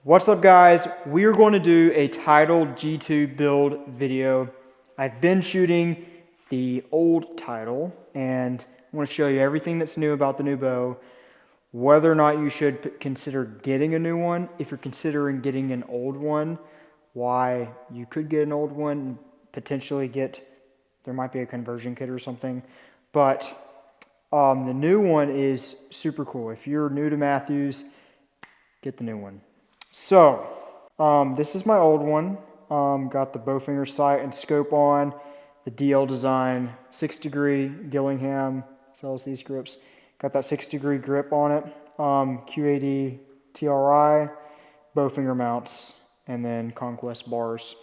What's up, guys? We are going to do a titled G2 build video. I've been shooting the old title and I want to show you everything that's new about the new bow, whether or not you should consider getting a new one. If you're considering getting an old one, why you could get an old one, potentially there might be a conversion kit or something, but the new one is super cool. If you're new to Mathews, get the new one. So, this is my old one. Got the bowfinger sight and scope on, the DL design, 6-degree Gillingham, sells these grips. Got that 6-degree grip on it, QAD TRI, bowfinger mounts, and then conquest bars.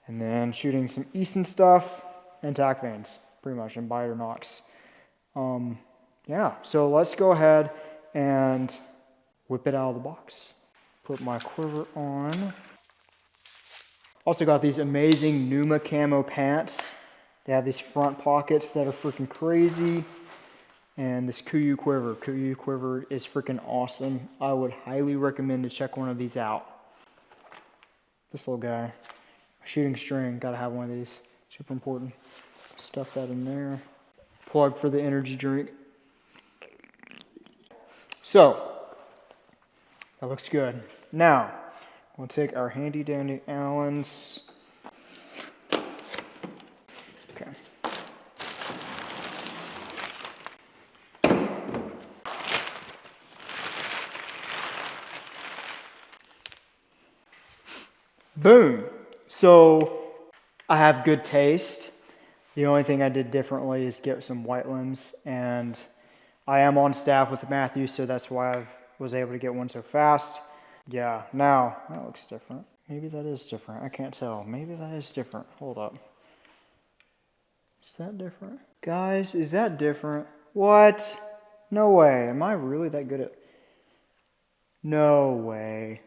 And then shooting some Easton stuff and Tacvanes, pretty much, and biter knocks. Yeah, so let's go ahead and whip it out of the box. Put my quiver on. Also got these amazing Numa camo pants. They have these front pockets that are freaking crazy. And this Kuiu quiver. Kuiu quiver is freaking awesome. I would highly recommend to check one of these out. This little guy. Shooting string. Gotta have one of these. Super important. Stuff that in there. Plug for the energy drink. So, that looks good. Now, we'll take our handy dandy Allens. Okay. Boom. So, I have good taste. The only thing I did differently is get some white limbs, and I am on staff with Mathews, so that's why I was able to get one so fast. Yeah, now, that looks different. Maybe that is different. I can't tell. Maybe that is different. Hold up. Is that different? Guys, is that different? What? No way. Am I really that good at... No way.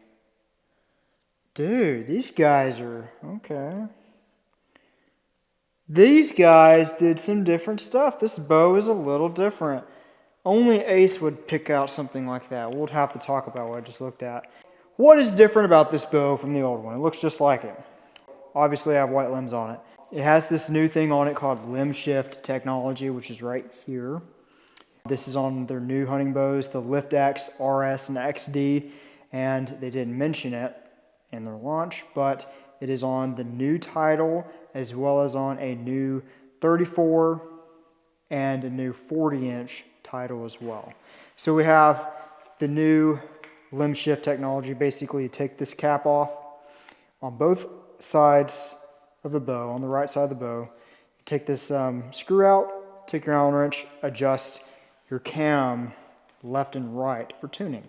Dude, these guys are... Okay. These guys did some different stuff. This bow is a little different. Only Ace would pick out something like that. We'll have to talk about what I just looked at. What is different about this bow from the old one? It looks just like it. Obviously, I have white limbs on it. It has this new thing on it called limb shift technology, which is right here. This is on their new hunting bows, the Lift X, RS, and XD, and they didn't mention it in their launch, but it is on the new title as well as on a new 34 and a new 40-inch title as well. So we have the new limb shift technology. Basically, you take this cap off on both sides of the bow, on the right side of the bow. You take this screw out, take your Allen wrench, adjust your cam left and right for tuning.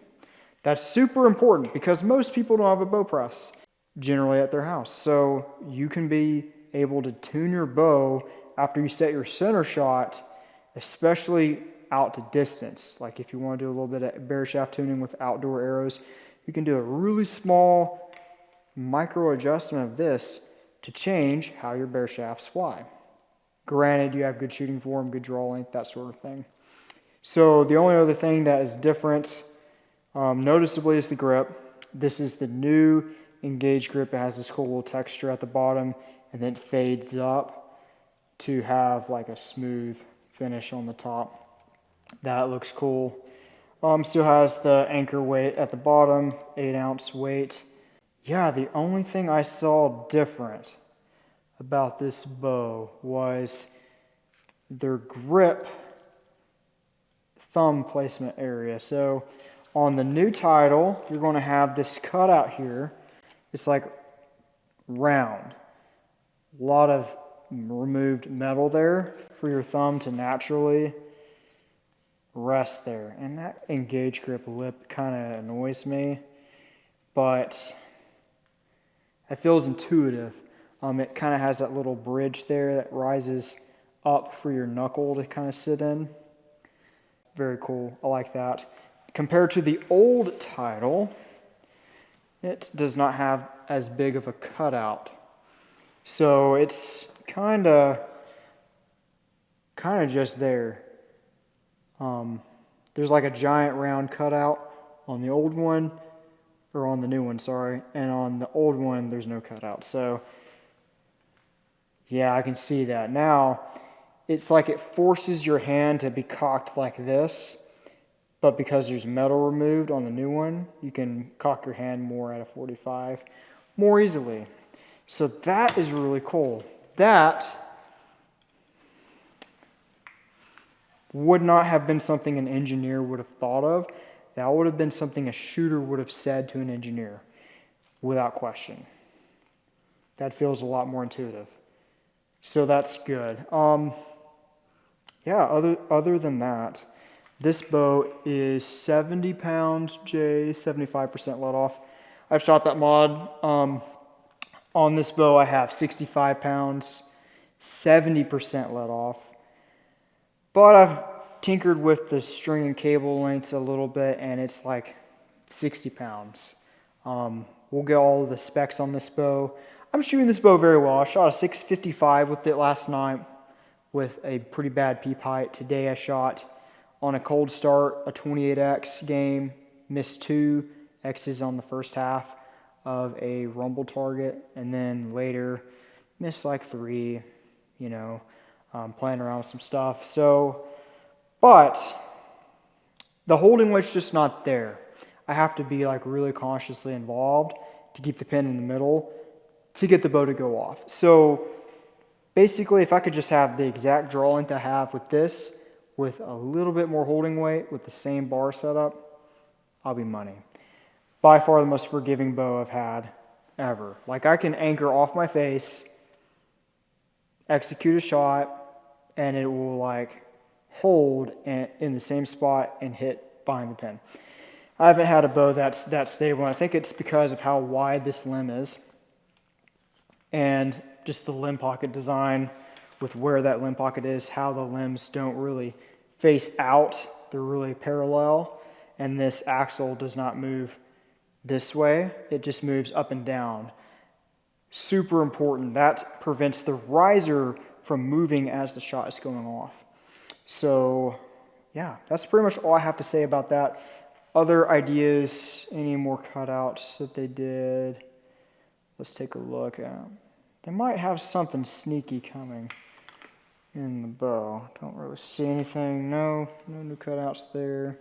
That's super important because most people don't have a bow press generally at their house. So you can be able to tune your bow after you set your center shot, especially out to distance. Like if you want to do a little bit of barrel shaft tuning with outdoor arrows, you can do a really small micro adjustment of this to change how your barrel shafts fly. Granted, you have good shooting form, good draw length, that sort of thing. So the only other thing that is different noticeably is the grip. This is the new Engage grip. It has this cool little texture at the bottom and then fades up to have like a smooth finish on the top. That looks cool. Still has the anchor weight at the bottom, 8-ounce weight. Yeah, the only thing I saw different about this bow was their grip thumb placement area. So on the new title, you're going to have this cutout here. It's like round. A lot of removed metal there for your thumb to naturally rest there. And that Engage grip lip kind of annoys me, but it feels intuitive. It kind of has that little bridge there that rises up for your knuckle to kind of sit in. Very cool. I like that. Compared to the old title, it does not have as big of a cutout. So it's kind of just there. There's like a giant round cutout on the old one, or on the new one, sorry, and on the old one, there's no cutout. So, yeah, I can see that. Now, it's like it forces your hand to be cocked like this, but because there's metal removed on the new one, you can cock your hand more at a 45 more easily. So that is really cool. That would not have been something an engineer would have thought of. That would have been something a shooter would have said to an engineer, without question. That feels a lot more intuitive. So that's good. Yeah, other than that, this bow is 70 pounds J, 75% let off. I've shot that mod. On this bow, I have 65 pounds, 70% let off. But I've tinkered with the string and cable lengths a little bit, and it's like 60 pounds. We'll get all of the specs on this bow. I'm shooting this bow very well. I shot a 655 with it last night with a pretty bad peep height. Today I shot on a cold start a 28X game, missed 2 X's on the first half of a rumble target, and then later missed like 3, playing around with some stuff. So, but the holding weight's just not there. I have to be like really consciously involved to keep the pin in the middle to get the bow to go off. So basically, if I could just have the exact draw length I have with this, with a little bit more holding weight, with the same bar setup, I'll be money. By far the most forgiving bow I've had ever. Like, I can anchor off my face, execute a shot, and it will like hold in the same spot and hit behind the pin. I haven't had a bow that's that stable. I think it's because of how wide this limb is and just the limb pocket design with where that limb pocket is, how the limbs don't really face out. They're really parallel, and this axle does not move this way. It just moves up and down. Super important. That prevents the riser from moving as the shot is going off. So yeah, that's pretty much all I have to say about that. Other ideas, any more cutouts that they did? Let's take a look at. They might have something sneaky coming in the bow. Don't really see anything. No new cutouts there.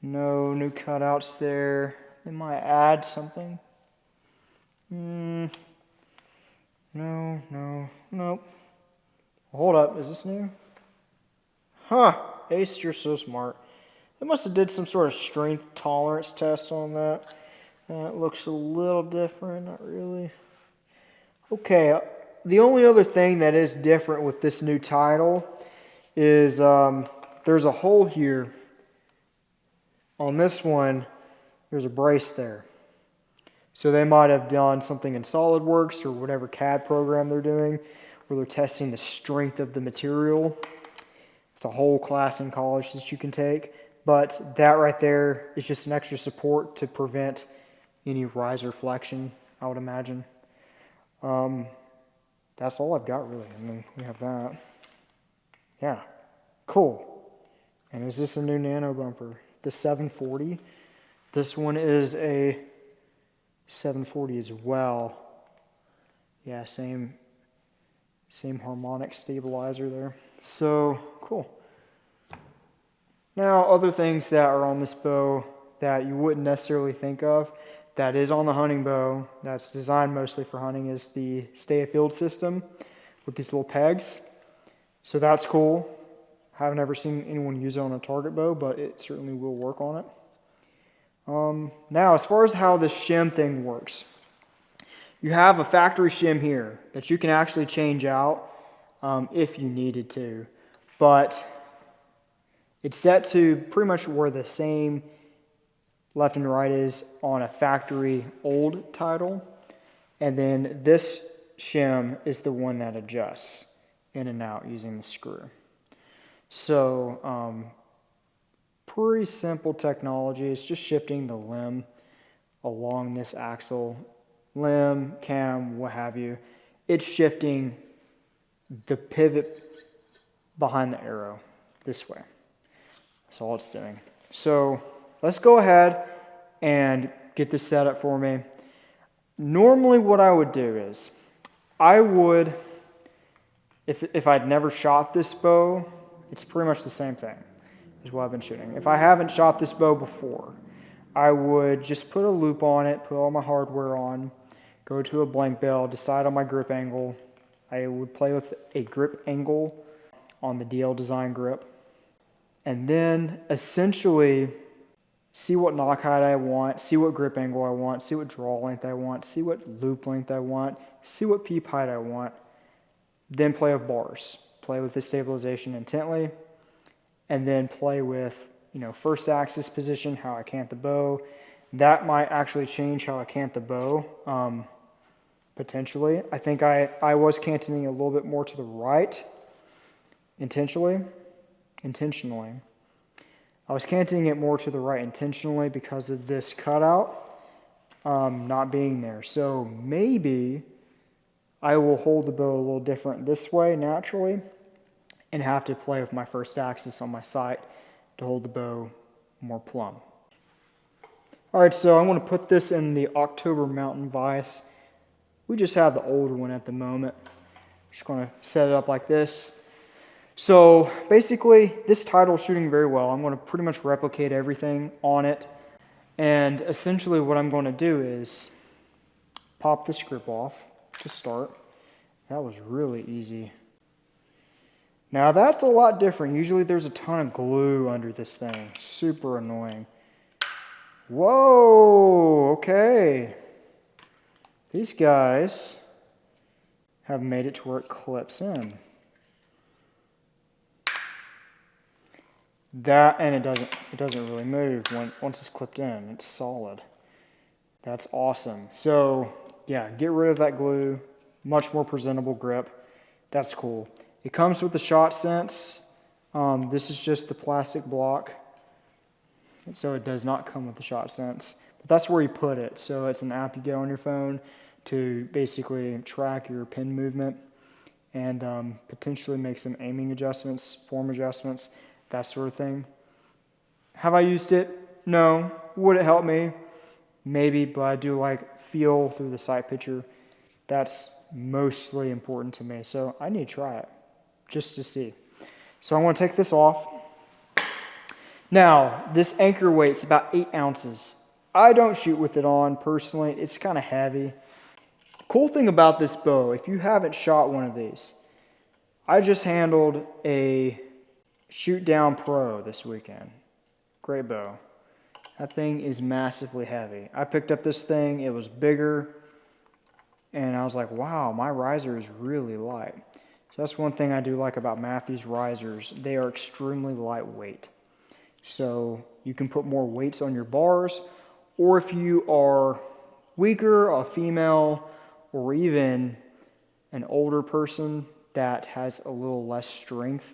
No new cutouts there. They might add something. Nope. Hold up, is this new? Huh, Ace, you're so smart. They must have did some sort of strength tolerance test on that. That looks a little different, not really. Okay, the only other thing that is different with this new title is there's a hole here. On this one, there's a brace there. So they might have done something in SolidWorks or whatever CAD program they're doing where they're testing the strength of the material. It's a whole class in college that you can take. But that right there is just an extra support to prevent any riser flexion, I would imagine. That's all I've got really. And then we have that. Yeah, cool. And is this a new nano bumper? The 740. This one is a 740 as well. Yeah, same harmonic stabilizer there. So cool. Now, other things that are on this bow that you wouldn't necessarily think of, that is on the hunting bow, that's designed mostly for hunting, is the stay afield system with these little pegs. So that's cool. I haven't ever seen anyone use it on a target bow, but it certainly will work on it. Now, as far as how the shim thing works, you have a factory shim here that you can actually change out if you needed to, but it's set to pretty much where the same left and right is on a factory old title, and then this shim is the one that adjusts in and out using the screw. So pretty simple technology. It's just shifting the limb along this axle, limb, cam, what have you. It's shifting the pivot behind the arrow this way. That's all it's doing. So let's go ahead and get this set up for me. Normally what I would do is, I would, if I'd never shot this bow, it's pretty much the same thing as what I've been shooting. If I haven't shot this bow before, I would just put a loop on it, put all my hardware on, go to a blank bell, decide on my grip angle. I would play with a grip angle on the DL Design grip, and then essentially see what knock height I want, see what grip angle I want, see what draw length I want, see what loop length I want, see what peep height I want, then play with bars. Play with the stabilization intently, and then play with, first axis position, how I cant the bow. That might actually change how I cant the bow, potentially. I think I was canting a little bit more to the right, intentionally. I was canting it more to the right intentionally because of this cutout not being there. So maybe I will hold the bow a little different this way naturally and have to play with my first axis on my sight to hold the bow more plumb. All right, so I'm going to put this in the October Mountain Vise. We just have the older one at the moment. Just going to set it up like this. So basically, this title is shooting very well. I'm going to pretty much replicate everything on it. And essentially what I'm going to do is pop this grip off to start. That was really easy. Now that's a lot different. Usually there's a ton of glue under this thing. Super annoying. Whoa, okay. These guys have made it to where it clips in. And it doesn't really move once it's clipped in. It's solid. That's awesome. So yeah, get rid of that glue. Much more presentable grip. That's cool. It comes with the shot sense. This is just the plastic block, so it does not come with the shot sense. But that's where you put it. So it's an app you get on your phone to basically track your pin movement and potentially make some aiming adjustments, form adjustments, that sort of thing. Have I used it? No. Would it help me? Maybe, but I do like feel through the sight picture. That's mostly important to me. So I need to try it just to see. So I'm going to take this off. Now, this anchor weight's about 8 ounces. I don't shoot with it on personally. It's kind of heavy. Cool thing about this bow, if you haven't shot one of these, I just handled a Shoot Down Pro this weekend. Great bow. That thing is massively heavy. I picked up this thing, it was bigger, and I was like, wow, my riser is really light. So that's one thing I do like about Mathews risers. They are extremely lightweight. So you can put more weights on your bars, or if you are weaker, a female, or even an older person that has a little less strength,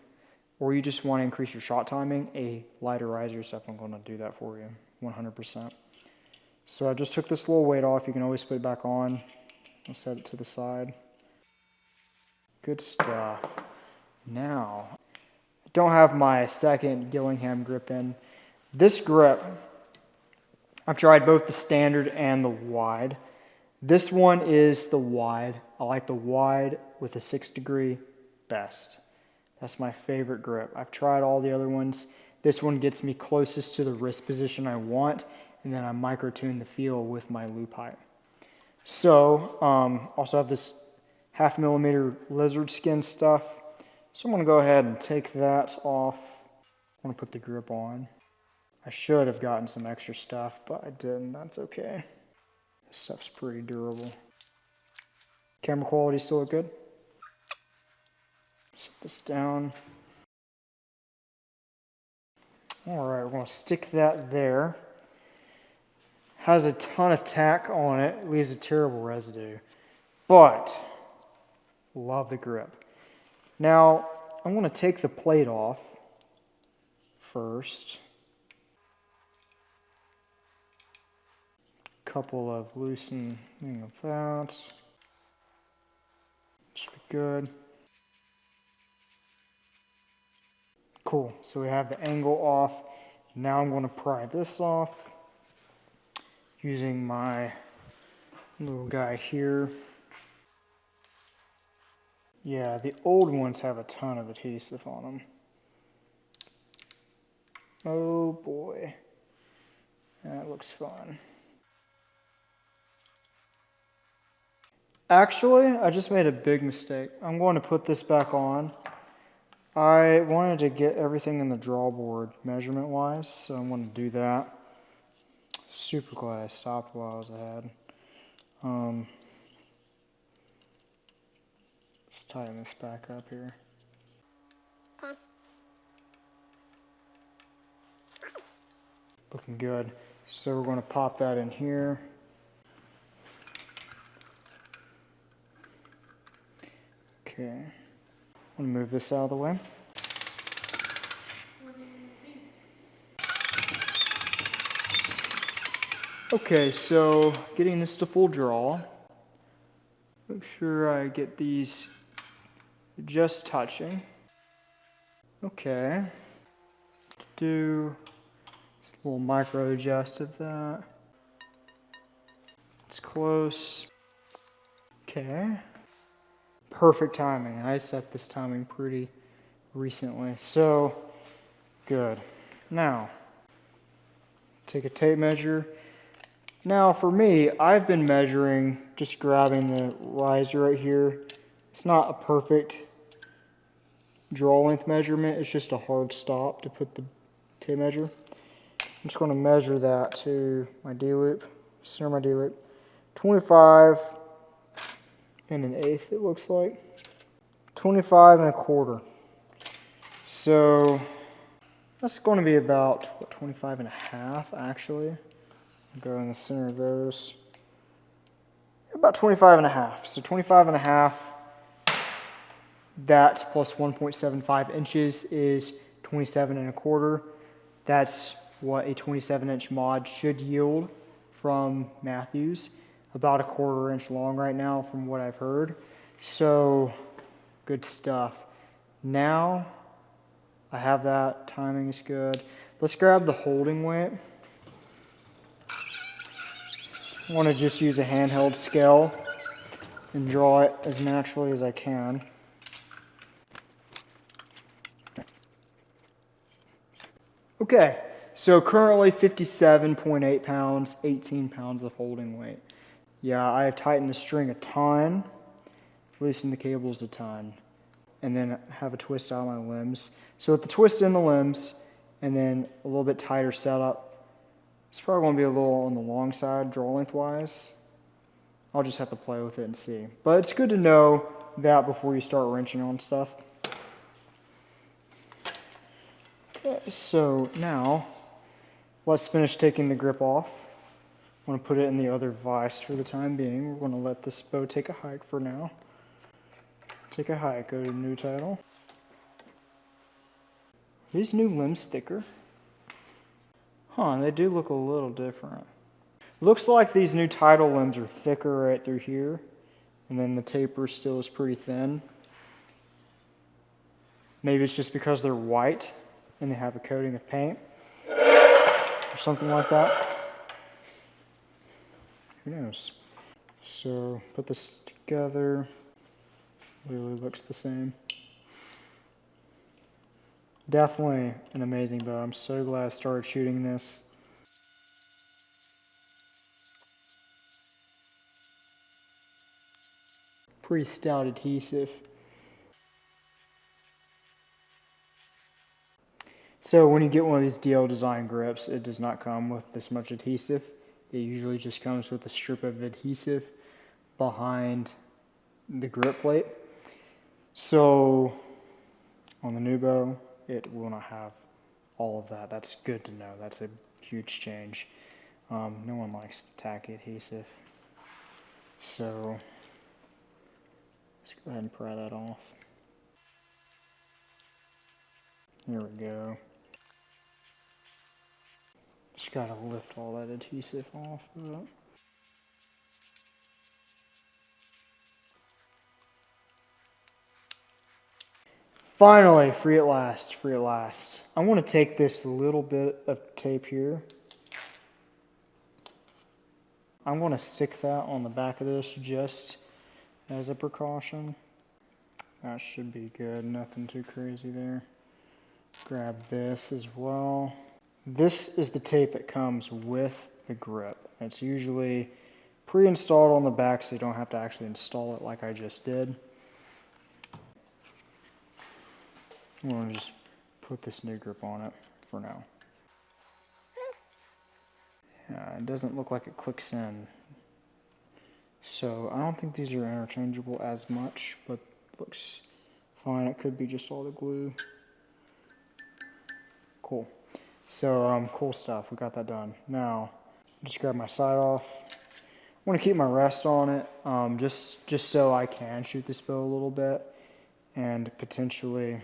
or you just want to increase your shot timing, a lighter riser is definitely going to do that for you, 100%. So I just took this little weight off. You can always put it back on. I'll set it to the side. Good stuff. Now, I don't have my second Gillingham grip in. This grip, I've tried both the standard and the wide. This one is the wide. I like the wide with a 6-degree best. That's my favorite grip. I've tried all the other ones. This one gets me closest to the wrist position I want, and then I micro-tune the feel with my loop height. So, also have this 1/2 millimeter lizard skin stuff. So I'm going to go ahead and take that off. I'm going to put the grip on. I should have gotten some extra stuff, but I didn't. That's okay. This stuff's pretty durable. Camera quality still look good? Set this down. Alright, we're going to stick that there. Has a ton of tack on it. Leaves a terrible residue. But, love the grip. Now, I'm going to take the plate off first. Couple of loosening of that. Should be good. Cool, so we have the angle off. Now I'm going to pry this off. using my little guy here. Yeah, the old ones have a ton of adhesive on them. Oh boy, that looks fun. Actually, I just made a big mistake. I'm going to put this back on. I wanted to get everything in the drawboard measurement-wise, so I'm going to do that. Super glad I stopped while I was ahead. Just tighten this back up here. Okay. Looking good. So we're going to pop that in here. Okay. I'm going to move this out of the way. Okay, so getting this to full draw. Make sure I get these just touching. Okay. Do a little micro adjust of that. It's close. Okay. Perfect timing. I set this timing pretty recently, so good. Now, take a tape measure. Now for me, I've been measuring, just grabbing the riser right here. It's not a perfect draw length measurement, it's just a hard stop to put the tape measure. I'm just going to measure that to my D-loop, center my D-loop. 25 and an eighth, it looks like. 25 and a quarter. So that's going to be about, what, 25 and a half actually. Go in the center of those. About 25 and a half. So 25 and a half, that plus 1.75 inches is 27 and a quarter. That's what a 27-inch mod should yield from Mathews. About a 1/4 inch long right now from what I've heard. So good stuff. Now I have that, timing is good. Let's grab the holding weight. I want to just use a handheld scale and draw it as naturally as I can. Okay, so currently 57.8 pounds, 18 pounds of holding weight. Yeah, I have tightened the string a ton, loosened the cables a ton, and then have a twist out of my limbs. So with the twist in the limbs and then a little bit tighter setup, it's probably going to be a little on the long side, draw length-wise. I'll just have to play with it and see. But it's good to know that before you start wrenching on stuff. Okay, so now, let's finish taking the grip off. I'm going to put it in the other vise for the time being. We're going to let this bow take a hike for now. Take a hike, go to new title. Are these new limbs thicker? Huh, they do look a little different. Looks like these new title limbs are thicker right through here, and then the taper still is pretty thin. Maybe it's just because they're white and they have a coating of paint or something like that. Who knows? So put this together. Literally looks the same. Definitely an amazing bow. I'm so glad I started shooting this. Pretty stout adhesive. So when you get one of these DL design grips, it does not come with this much adhesive. It usually just comes with a strip of adhesive behind the grip plate. So on the new bow, it will not have all of that. That's good to know. That's a huge change. No one likes the tacky adhesive. So let's go ahead and pry that off. There we go. Just gotta lift all that adhesive off of it. Finally, free at last, free at last. I want to take this little bit of tape here I'm going to stick that on the back of this just as a precaution. That should be good, nothing too crazy there. Grab this as well. This is the tape that comes with the grip. It's usually pre-installed on the back so you don't have to actually install it like I just did. I'm going to just put this new grip on it for now. It doesn't look like it clicks in. So I don't think these are interchangeable as much, but looks fine. It could be just all the glue. Cool. So cool stuff. We got that done. Now, just grab my sight off. I want to keep my rest on it, just so I can shoot this bow a little bit and potentially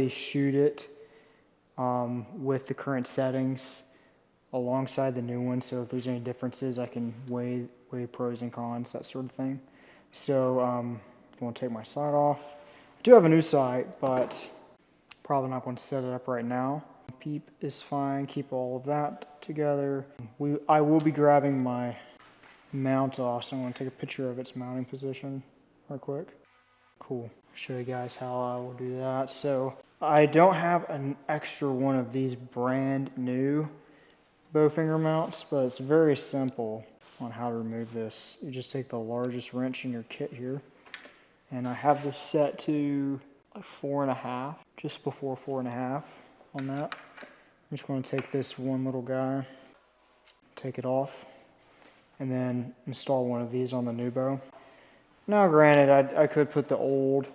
shoot it with the current settings alongside the new one. So if there's any differences, I can weigh pros and cons, that sort of thing. So I'm going to take my sight off. I do have a new sight, but probably not going to set it up right now. Peep is fine. Keep all of that together. I will be grabbing my mount off, so I'm going to take a picture of its mounting position real quick. Cool. Show you guys how I will do that. So I don't have an extra one of these brand new bow finger mounts, but it's very simple on how to remove this. You just take the largest wrench in your kit here, and I have this set to like 4.5, just before 4.5 on that. I'm just going to take this one little guy, take it off, and then install one of these on the new bow. Now granted, I could put the old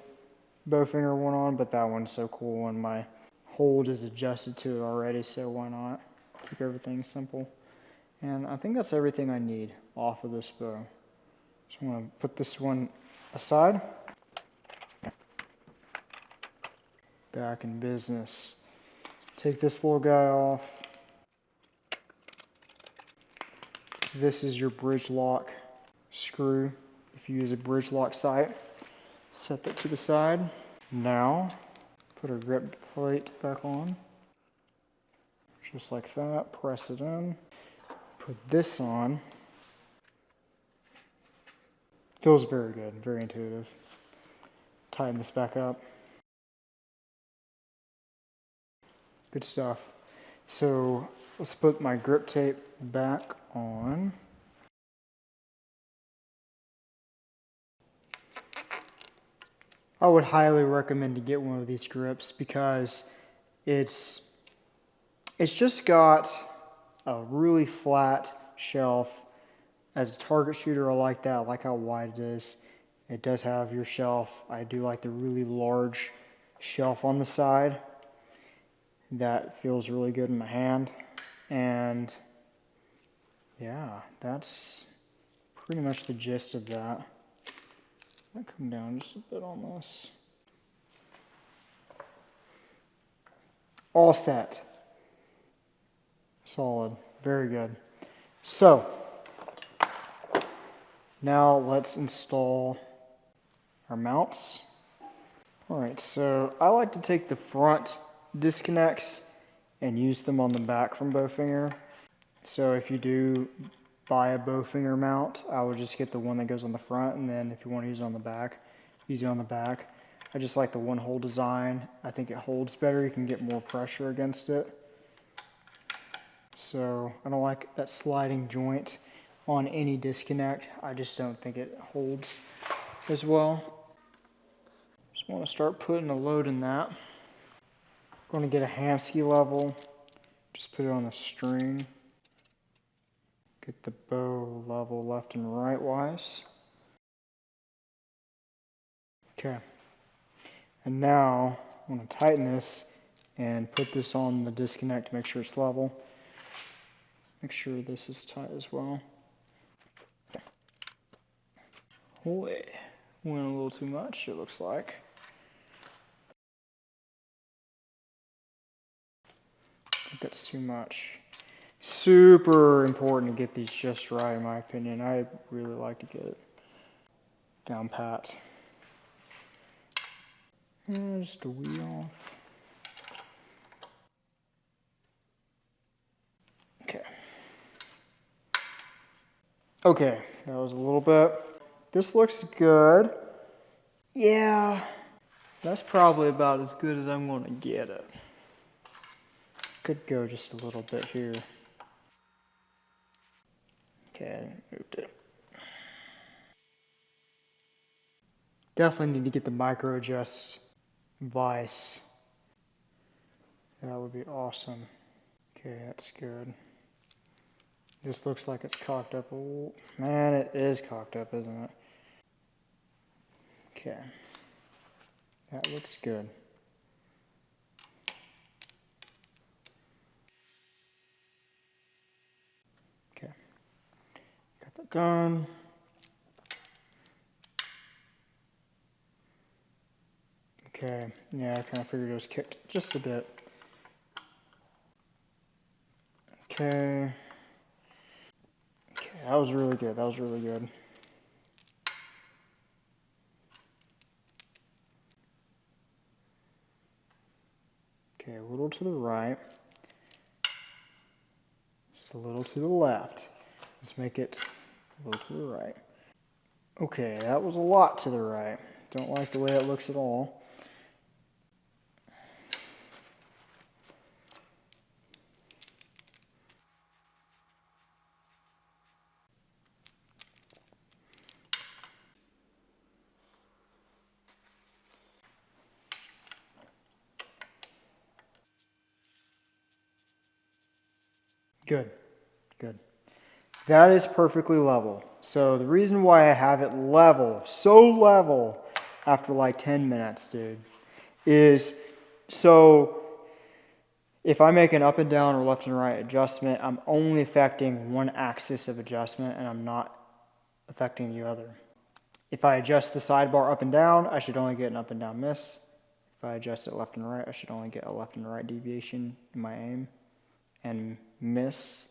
bow finger one on, but that one's so cool and my hold is adjusted to it already, so why not? Keep everything simple. And I think that's everything I need off of this bow. So I'm going to put this one aside. Back in business. Take this little guy off. This is your bridge lock screw. If you use a bridge lock sight, set that to the side. Now, put our grip plate back on. Just like that, press it in. Put this on. Feels very good, very intuitive. Tighten this back up. Good stuff. So let's put my grip tape back on. I would highly recommend to get one of these grips because it's just got a really flat shelf. As a target shooter, I like that. I like how wide it is. It does have your shelf. I do like the really large shelf on the side. That feels really good in my hand. And yeah, that's pretty much the gist of that. I'll come down just a bit on this. All set. Solid. Very good. So, now let's install our mounts. Alright, so I like to take the front disconnects and use them on the back from bowfinger. So if you do buy a bowfinger mount, I would just get the one that goes on the front, and then if you want to use it on the back, use it on the back. I just like the one hole design. I think it holds better. You can get more pressure against it. So I don't like that sliding joint on any disconnect. I just don't think it holds as well. Just want to start putting a load in that. Going to get a Hamskea level. Just put it on the string. Get the bow level left and right wise. Okay. And now I'm going to tighten this and put this on the disconnect to make sure it's level. Make sure this is tight as well. Went a little too much, it looks like. I think that's too much. Super important to get these just right, in my opinion. I really like to get it down pat. And just a wee off. Okay. Okay, that was a little bit. This looks good. Yeah, that's probably about as good as I'm gonna get it. Could go just a little bit here. Okay, moved it. Definitely need to get the micro adjust vise. That would be awesome. Okay, that's good. This looks like it's cocked up. Oh, man, it is cocked up, isn't it? Okay. That looks good. Okay. Got that done. Okay. Yeah, I kind of figured it was kicked just a bit. Okay. Okay, that was really good. That was really good. Okay, a little to the right. Just a little to the left. Let's make it a little to the right. Okay, that was a lot to the right. Don't like the way it looks at all. Good, good. That is perfectly level. So the reason why I have it level, so level, after like 10 minutes, dude, is so if I make an up and down or left and right adjustment, I'm only affecting one axis of adjustment and I'm not affecting the other. If I adjust the sidebar up and down, I should only get an up and down miss. If I adjust it left and right, I should only get a left and right deviation in my aim and miss.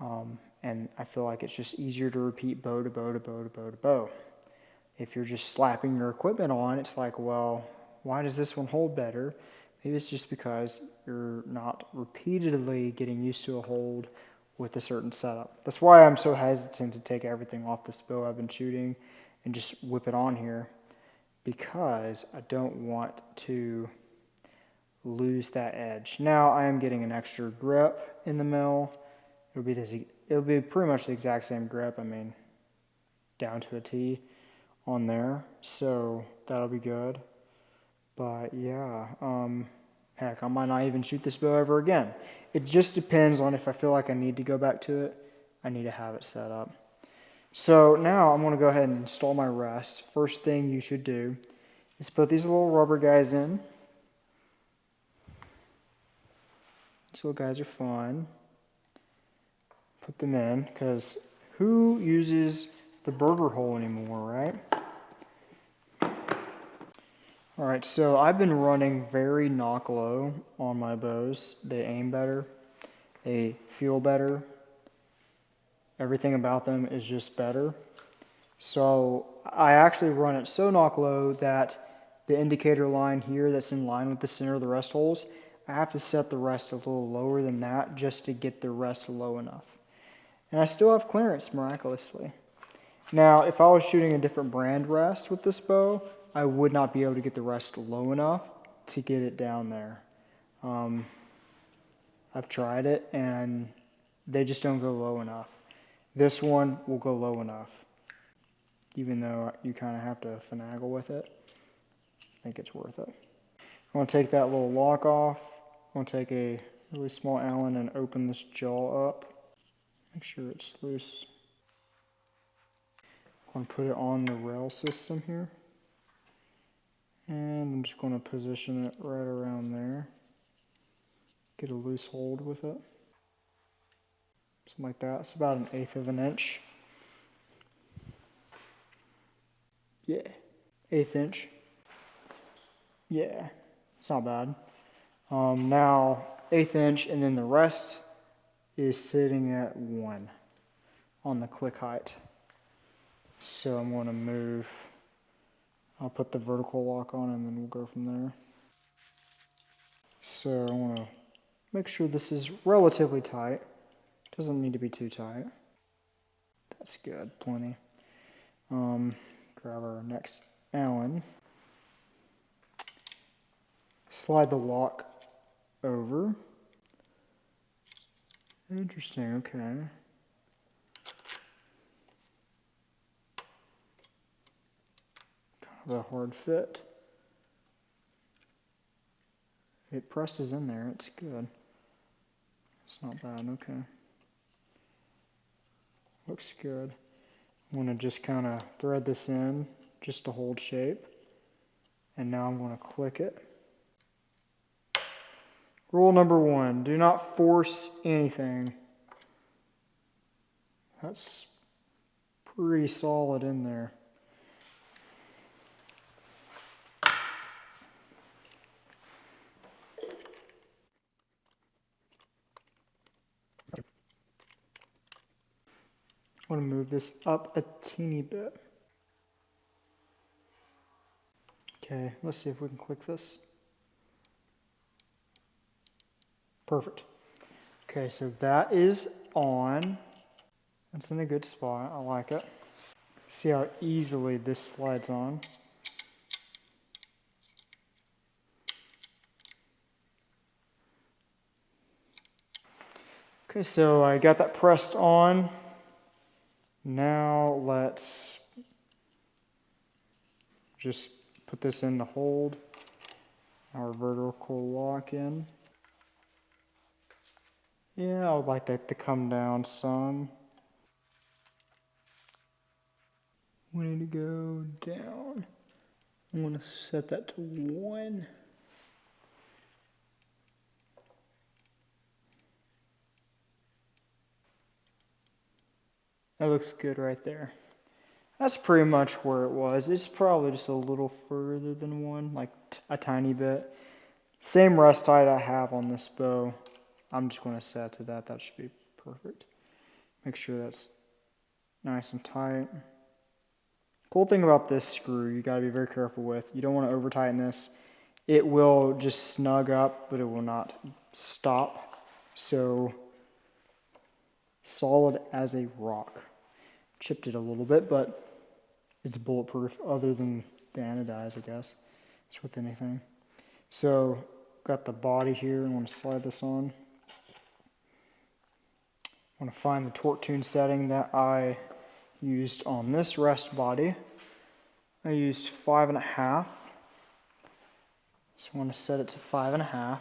And I feel like it's just easier to repeat bow to bow to bow to bow to bow. If you're just slapping your equipment on, it's like, well, why does this one hold better? Maybe it's just because you're not repeatedly getting used to a hold with a certain setup. That's why I'm so hesitant to take everything off this bow I've been shooting and just whip it on here, because I don't want to lose that edge. Now I am getting an extra grip in the mill. It'll be pretty much the exact same grip, I mean, down to a T on there, so that'll be good. But yeah, heck, I might not even shoot this bow ever again. It just depends on if I feel like I need to go back to it. I need to have it set up. So now I'm going to go ahead and install my rest. First thing you should do is put these little rubber guys in. These little guys are fun. Put them in, because who uses the burger hole anymore, right? Alright, so I've been running very knock low on my bows. They aim better, they feel better, everything about them is just better. So I actually run it so knock low that the indicator line here that's in line with the center of the rest holes, I have to set the rest a little lower than that just to get the rest low enough. And I still have clearance, miraculously. Now, if I was shooting a different brand rest with this bow, I would not be able to get the rest low enough to get it down there. I've tried it, and they just don't go low enough. This one will go low enough, even though you kind of have to finagle with it. I think it's worth it. I'm going to take that little lock off. I'm going to take a really small Allen and open this jaw up. Make sure it's loose. I'm going to put it on the rail system here. And I'm just going to position it right around there. Get a loose hold with it. Something like that. It's about 1/8 of an inch. Yeah. 1/8 inch. Yeah. It's not bad. Now, 1/8 inch, and then the rest is sitting at 1 on the click height. So I'm going to move, I'll put the vertical lock on and then we'll go from there. So I want to make sure this is relatively tight. Doesn't need to be too tight. That's good, plenty. Grab our next Allen. Slide the lock over. Interesting, okay. Kind of a hard fit. It presses in there, it's good. It's not bad, okay. Looks good. I'm going to just kind of thread this in just to hold shape. And now I'm going to click it. Rule number 1, do not force anything. That's pretty solid in there. I want to move this up a teeny bit. Okay, let's see if we can click this. Perfect. Okay, so that is on. It's in a good spot. I like it. See how easily this slides on. Okay, so I got that pressed on. Now let's just put this in to hold our vertical lock in. Yeah, I would like that to come down some. We need to go down. I'm going to set that to 1. That looks good right there. That's pretty much where it was. It's probably just a little further than 1, like a tiny bit. Same rest height I have on this bow. I'm just going to set to that. That should be perfect. Make sure that's nice and tight. Cool thing about this screw you got to be very careful with. You don't want to over tighten this. It will just snug up, but it will not stop. So solid as a rock. Chipped it a little bit, but it's bulletproof other than the anodize, I guess. It's with anything. So got the body here. I want to slide this on. I want to find the torque tune setting that I used on this rest body. I used 5.5. So I want to set it to 5.5,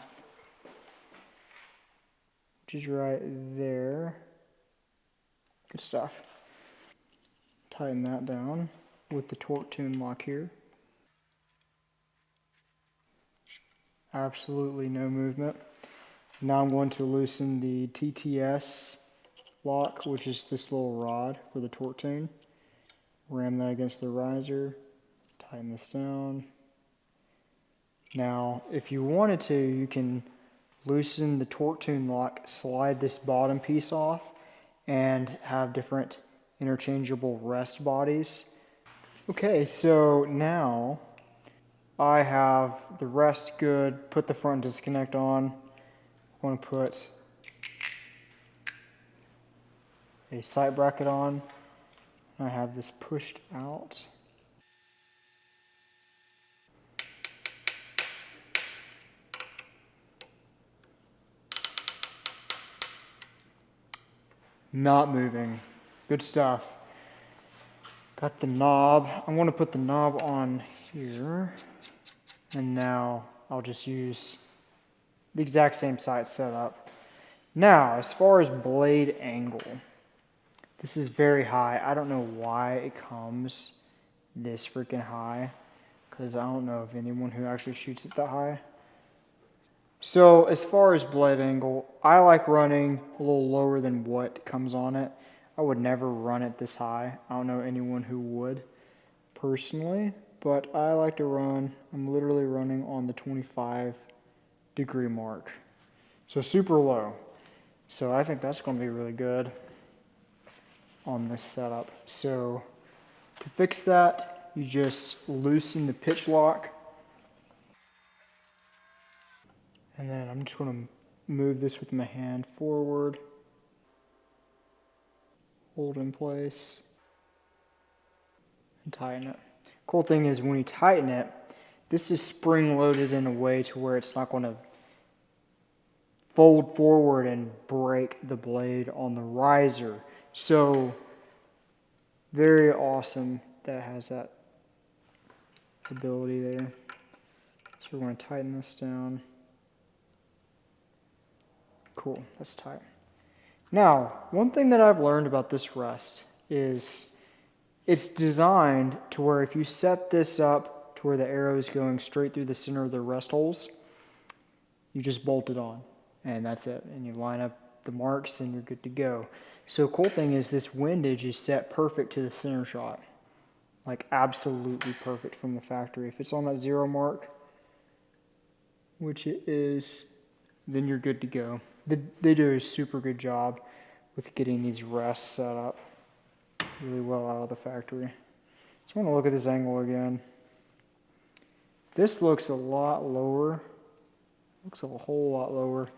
which is right there. Good stuff. Tighten that down with the torque tune lock here. Absolutely no movement. Now I'm going to loosen the TTS lock, which is this little rod for the torque tune. Ram that against the riser. Tighten this down. Now, if you wanted to, you can loosen the torque tune lock, slide this bottom piece off, and have different interchangeable rest bodies. Okay, so now I have the rest good. Put the front disconnect on. I want to put a sight bracket on. I have this pushed out. Not moving. Good stuff. Got the knob. I'm going to put the knob on here. And now I'll just use the exact same sight setup. Now, as far as blade angle, this is very high. I don't know why it comes this freaking high, because I don't know of anyone who actually shoots it that high. So as far as blade angle, I like running a little lower than what comes on it. I would never run it this high. I don't know anyone who would personally, but I like to run, I'm literally running on the 25-degree mark. So super low. So I think that's going to be really good on this setup. So to fix that, you just loosen the pitch lock. And then I'm just going to move this with my hand forward. hold in place and tighten it. Cool thing is when you tighten it, this is spring loaded in a way to where it's not going to fold forward and break the blade on the riser. So very awesome that it has that ability there. So we're going to tighten this down. Cool, that's tight. Now, one thing that I've learned about this rest is it's designed to where if you set this up to where the arrow is going straight through the center of the rest holes, you just bolt it on and that's it. And you line up the marks and you're good to go. So cool thing is this windage is set perfect to the center shot. Like absolutely perfect from the factory. If it's on that 0 mark, which it is, then you're good to go. They do a super good job with getting these rests set up really well out of the factory. So I want to look at this angle again. This looks a lot lower. Looks a whole lot lower.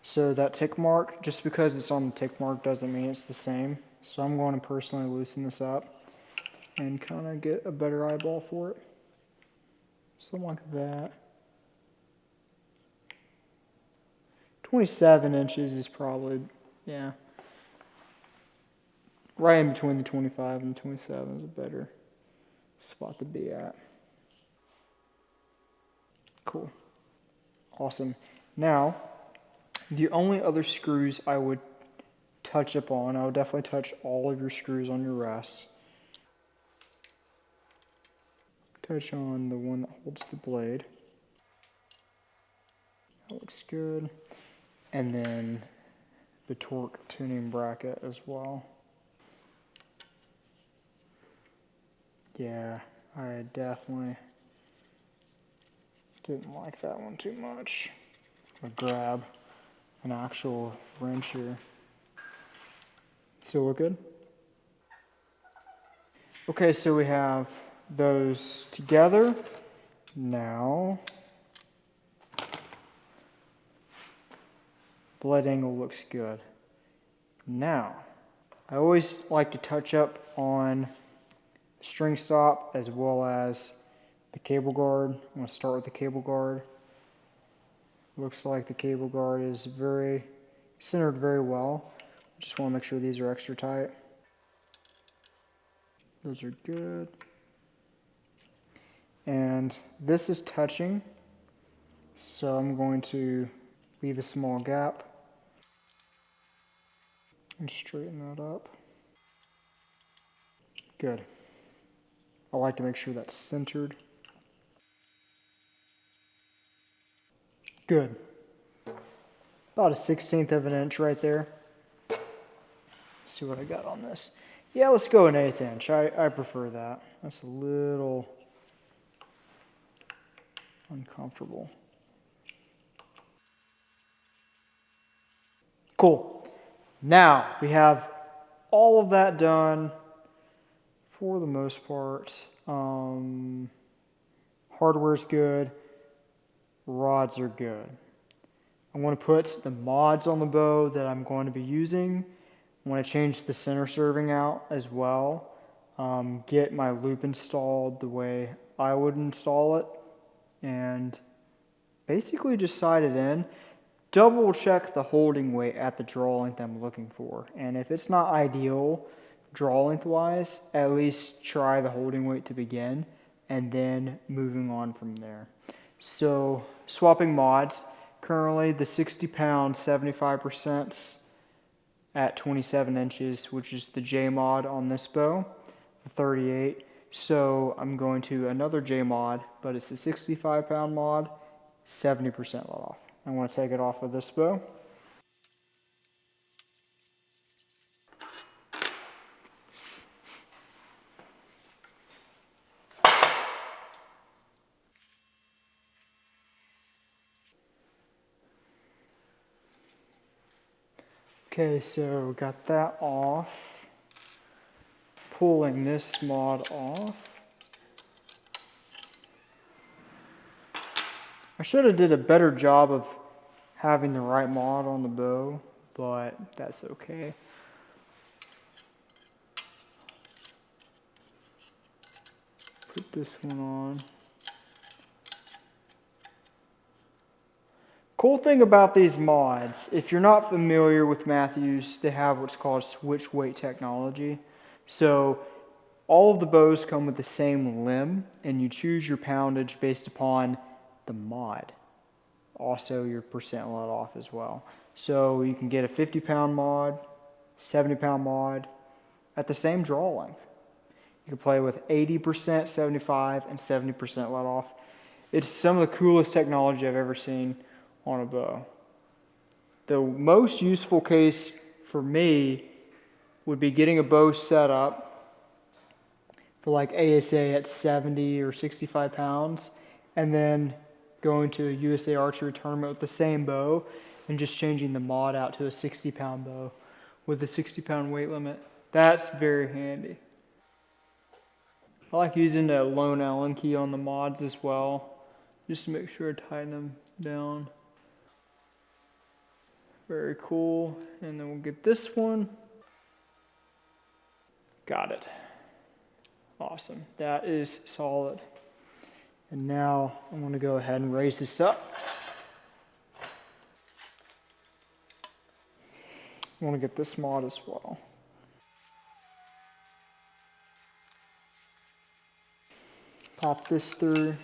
So that tick mark, just because it's on the tick mark doesn't mean it's the same. So I'm going to personally loosen this up and kind of get a better eyeball for it. Something like that. 27 inches is probably, yeah. Right in between the 25 and the 27 is a better spot to be at. Cool. Awesome. Now, the only other screws I would touch up on, I would definitely touch all of your screws on your rest. Touch on the one that holds the blade. That looks good. And then the torque tuning bracket as well. Yeah, I definitely didn't like that one too much. I'll grab an actual wrench here. Still look good? Okay, so we have those together. Now, blade angle looks good. Now, I always like to touch up on string stop as well as the cable guard. I'm going to start with the cable guard. Looks like the cable guard is very centered very well. Just want to make sure these are extra tight. Those are good. And this is touching, so I'm going to leave a small gap and straighten that up. Good. I like to make sure that's centered. Good. About a 1/16 of an inch right there. Let's see what I got on this. Yeah, let's go an 1/8 inch. I prefer that. That's a little uncomfortable. Cool. Now we have all of that done for the most part. Hardware's good. Rods are good. I'm going to put the mods on the bow that I'm going to be using. I'm going to change the center serving out as well. Get my loop installed the way I would install it. And basically just sight it in. Double check the holding weight at the draw length I'm looking for. And if it's not ideal draw length wise, at least try the holding weight to begin and then moving on from there. So swapping mods, currently the 60 pound 75% at 27 inches, which is the J mod on this bow, the 38. So I'm going to another J mod, but it's the 65 pound mod, 70% let off. I want to take it off of this bow. Okay, so got that off. Pulling this mod off. I should have did a better job of having the right mod on the bow, but that's okay. this one on. Cool thing about these mods, if you're not familiar with Mathews, they have what's called switch weight technology. So all of the bows come with the same limb, and you choose your poundage based upon the mod. Also your percent let off as well. So you can get a 50-pound mod, 70-pound mod at the same draw length. You can play with 80%, 75, and 70% let off. It's some of the coolest technology I've ever seen on a bow. The most useful case for me would be getting a bow set up for like ASA at 70 or 65 pounds, and then going to a USA archery tournament with the same bow and just changing the mod out to a 60-pound bow with a 60-pound weight limit. That's very handy. I like using the lone Allen key on the mods as well, just to make sure I tighten them down. Very cool. And then we'll get this one. Got it. Awesome. That is solid. And now I'm going to go ahead and raise this up. I want to get this mod as well. Pop this through.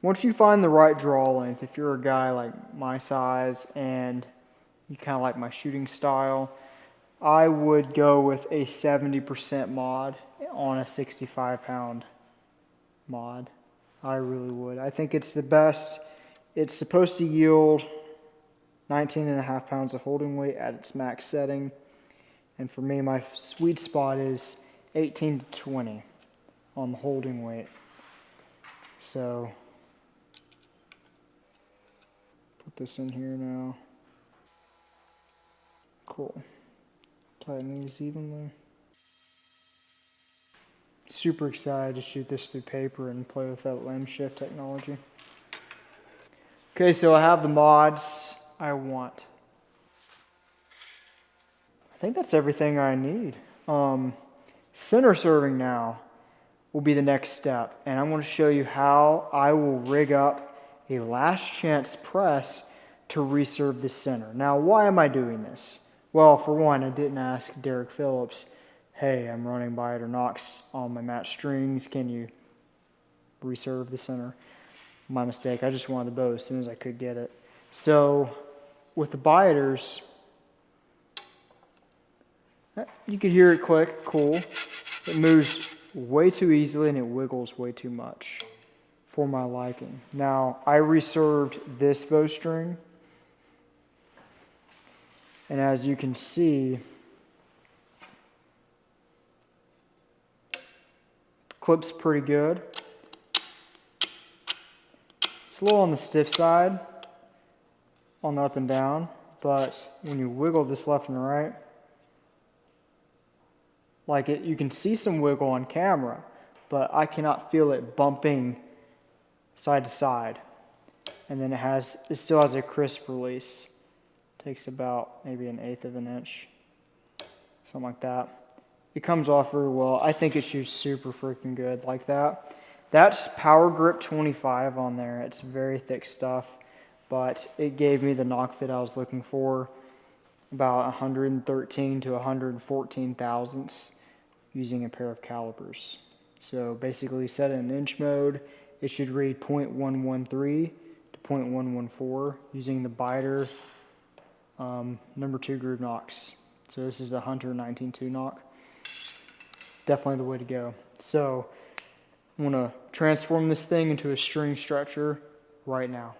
Once you find the right draw length, if you're a guy like my size and you kind of like my shooting style, I would go with a 70% mod on a 65-pound mod. I really would. I think it's the best. It's supposed to yield 19.5 pounds of holding weight at its max setting. And for me, my sweet spot is 18 to 20 on the holding weight. So put this in here now. Cool. Tighten these evenly. Super excited to shoot this through paper and play with that limb shift technology. Okay, so I have the mods I want. I think that's everything I need. Center serving now will be the next step, and I'm going to show you how I will rig up a last chance press to reserve the center. Now, why am I doing this? Well, for one, I didn't ask Derek Phillips, hey, I'm running Bite or Knox on my match strings, can you reserve the center? My mistake, I just wanted the bow as soon as I could get it. So with the biters, you can hear it click, cool. It moves way too easily and it wiggles way too much for my liking. Now, I reserved this bowstring, and as you can see, clip's pretty good. It's a little on the stiff side on the up and down, but when you wiggle this left and right, like it, you can see some wiggle on camera, but I cannot feel it bumping side to side. And then it still has a crisp release. Takes about maybe 1/8 of an inch, something like that. It comes off very well. I think it shoots super freaking good like that. That's Power Grip 25 on there. It's very thick stuff, but it gave me the knock fit I was looking for, about 113 to 114 thousandths using a pair of calipers. So basically set it in inch mode. It should read 0.113 to 0.114 using the biter number 2 groove knocks. So this is the Hunter 19.2 knock. Definitely the way to go. So I'm going to transform this thing into a string stretcher right now.